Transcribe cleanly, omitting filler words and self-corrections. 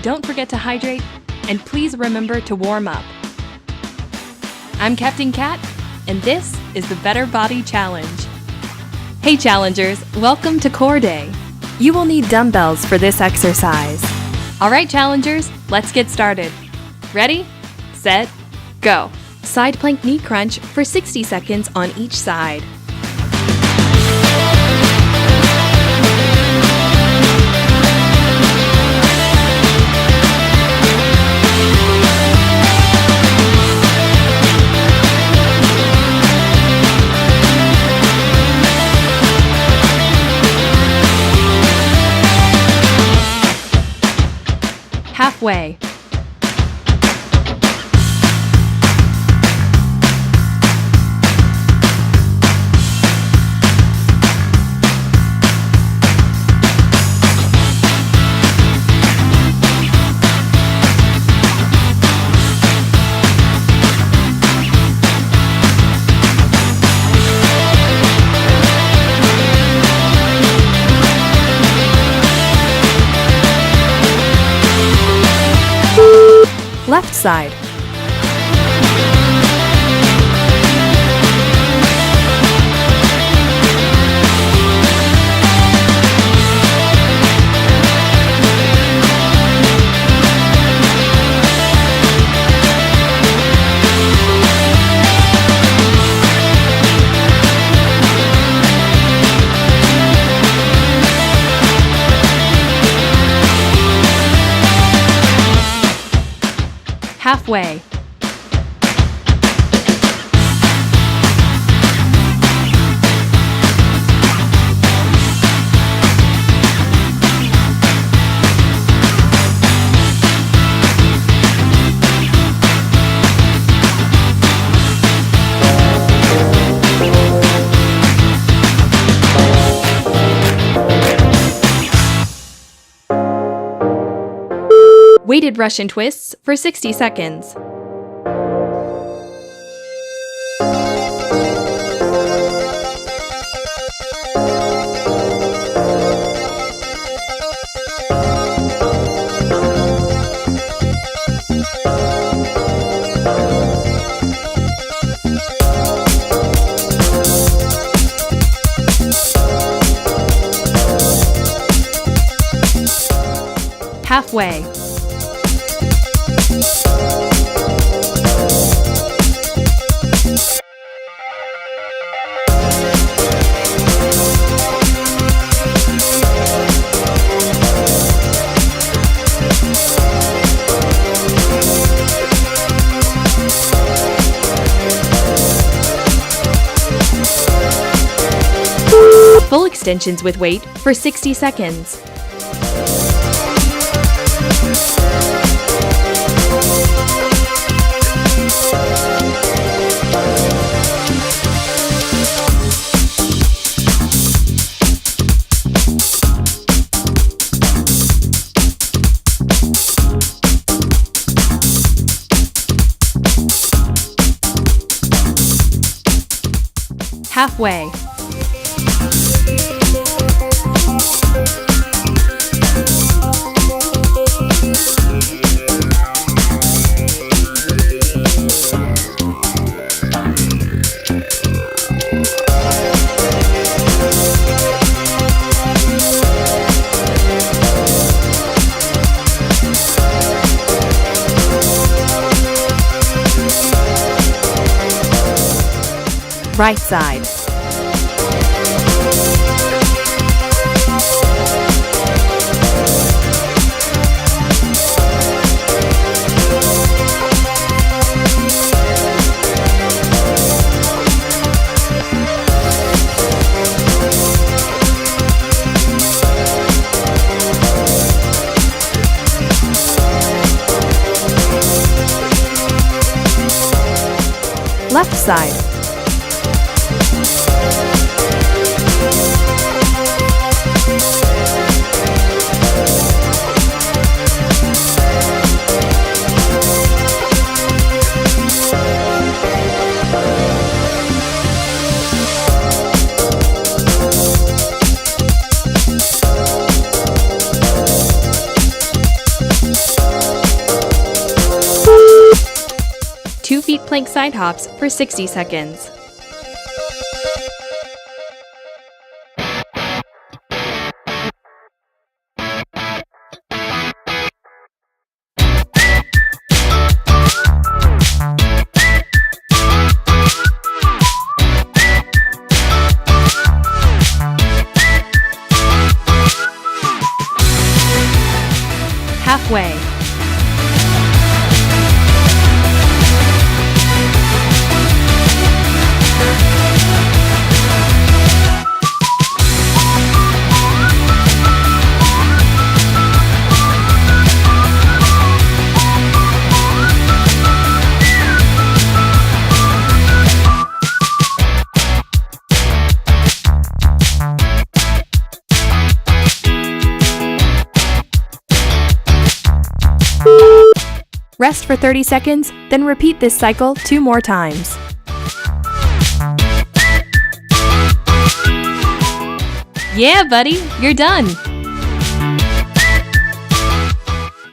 don't forget to hydrate, and please remember to warm up. I'm Captain Cat, and this is the Better Body Challenge. Hey challengers, welcome to Core Day. You will need dumbbells for this exercise. All right challengers, let's get started. Ready, set, go. Side plank knee crunch for 60 seconds on each side. Halfway. Left side. Halfway. Weighted Russian twists for 60 seconds. Halfway. Full extensions with weight for 60 seconds. Halfway. Right side. Left side. plank side hops for 60 seconds. Halfway. Rest for 30 seconds, then repeat this cycle 2 more times. Yeah, buddy, you're done!